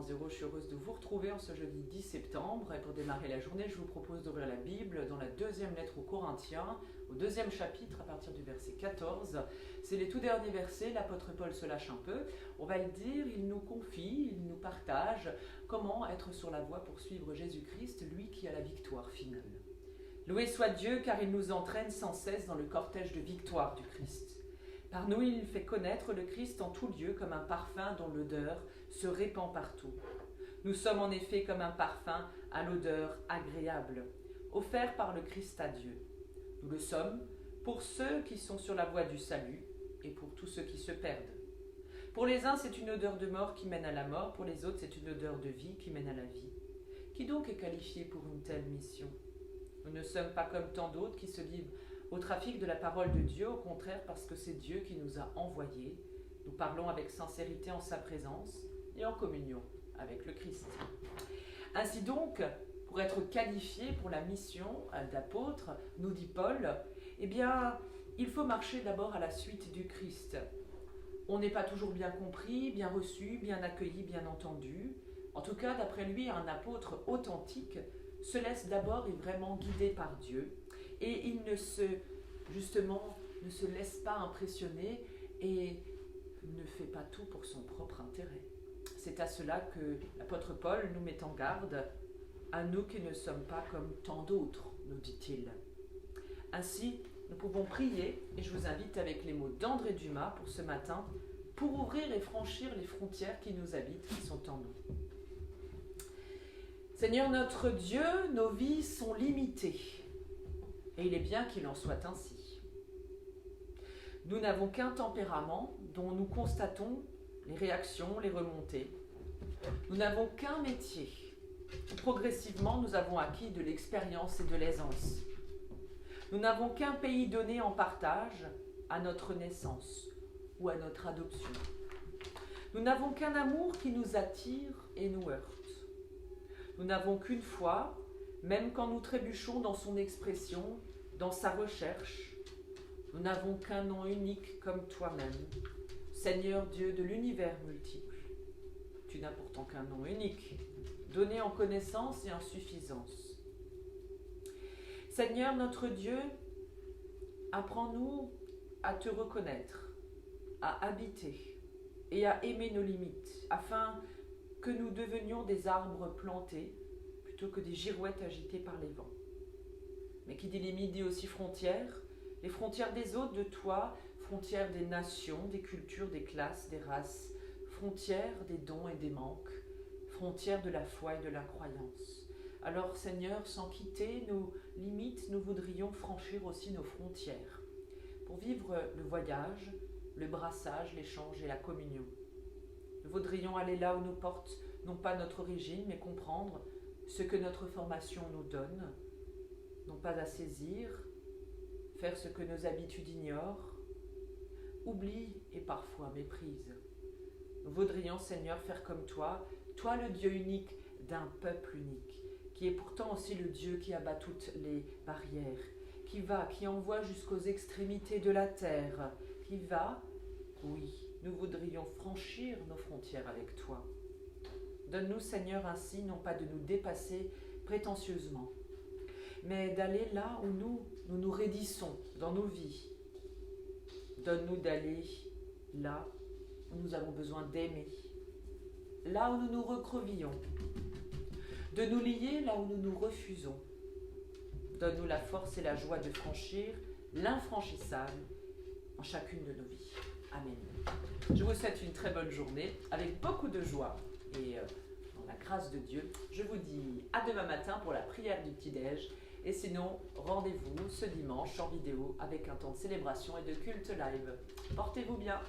0, je suis heureuse de vous retrouver en ce jeudi 10 septembre. Et pour démarrer la journée, je vous propose d'ouvrir la Bible dans la deuxième lettre aux Corinthiens, au deuxième chapitre à partir du verset 14. C'est les tout derniers versets, l'apôtre Paul se lâche un peu. On va le dire, il nous confie, il nous partage comment être sur la voie pour suivre Jésus-Christ, lui qui a la victoire finale. Loué soit Dieu car il nous entraîne sans cesse dans le cortège de victoire du Christ. Par nous, il fait connaître le Christ en tout lieu comme un parfum dont l'odeur se répand partout. Nous sommes en effet comme un parfum à l'odeur agréable, offert par le Christ à Dieu. Nous le sommes pour ceux qui sont sur la voie du salut et pour tous ceux qui se perdent. Pour les uns, c'est une odeur de mort qui mène à la mort, pour les autres, c'est une odeur de vie qui mène à la vie. Qui donc est qualifié pour une telle mission ? Nous ne sommes pas comme tant d'autres qui se livrent au trafic de la parole de Dieu, au contraire parce que c'est Dieu qui nous a envoyés. Nous parlons avec sincérité en sa présence et en communion avec le Christ. Ainsi donc, pour être qualifié pour la mission d'apôtre, nous dit Paul, eh bien, il faut marcher d'abord à la suite du Christ. On n'est pas toujours bien compris, bien reçu, bien accueilli, bien entendu. En tout cas, d'après lui, un apôtre authentique se laisse d'abord et vraiment guider par Dieu. Et il ne se laisse pas impressionner et ne fait pas tout pour son propre intérêt. C'est à cela que l'apôtre Paul nous met en garde, à nous qui ne sommes pas comme tant d'autres, nous dit-il. Ainsi, nous pouvons prier, et je vous invite avec les mots d'André Dumas pour ce matin, pour ouvrir et franchir les frontières qui nous habitent, qui sont en nous. Seigneur notre Dieu, nos vies sont limitées, et il est bien qu'il en soit ainsi. Nous n'avons qu'un tempérament dont nous constatons les réactions, les remontées. Nous n'avons qu'un métier. Progressivement, nous avons acquis de l'expérience et de l'aisance. Nous n'avons qu'un pays donné en partage à notre naissance ou à notre adoption. Nous n'avons qu'un amour qui nous attire et nous heurte. Nous n'avons qu'une foi, même quand nous trébuchons dans son expression, dans sa recherche. Nous n'avons qu'un nom unique comme toi-même, Seigneur Dieu de l'univers multiple. Tu n'as pourtant qu'un nom unique, donné en connaissance et en suffisance. Seigneur notre Dieu, apprends-nous à te reconnaître, à habiter et à aimer nos limites, afin que nous devenions des arbres plantés plutôt que des girouettes agitées par les vents. Mais qui dit limite dit aussi frontières, les frontières des autres, de toi, frontières des nations, des cultures, des classes, des races, frontières des dons et des manques, frontières de la foi et de la croyance. Alors Seigneur, sans quitter nos limites, nous voudrions franchir aussi nos frontières pour vivre le voyage, le brassage, l'échange et la communion. Nous voudrions aller là où nous porte non pas notre origine, mais comprendre ce que notre formation nous donne, non pas à saisir, faire ce que nos habitudes ignorent, oublient et parfois méprisent. Nous voudrions, Seigneur, faire comme toi, toi le Dieu unique d'un peuple unique, qui est pourtant aussi le Dieu qui abat toutes les barrières, qui envoie jusqu'aux extrémités de la terre, oui, nous voudrions franchir nos frontières avec toi. Donne-nous, Seigneur, ainsi, non pas de nous dépasser prétentieusement, mais d'aller là où nous raidissons dans nos vies. Donne-nous d'aller là où nous avons besoin d'aimer, là où nous nous recroquevillons, de nous lier là où nous nous refusons. Donne-nous la force et la joie de franchir l'infranchissable en chacune de nos vies. Amen. Je vous souhaite une très bonne journée avec beaucoup de joie et dans la grâce de Dieu. Je vous dis à demain matin pour la prière du petit-déj. Et sinon, rendez-vous ce dimanche en vidéo avec un temps de célébration et de culte live. Portez-vous bien.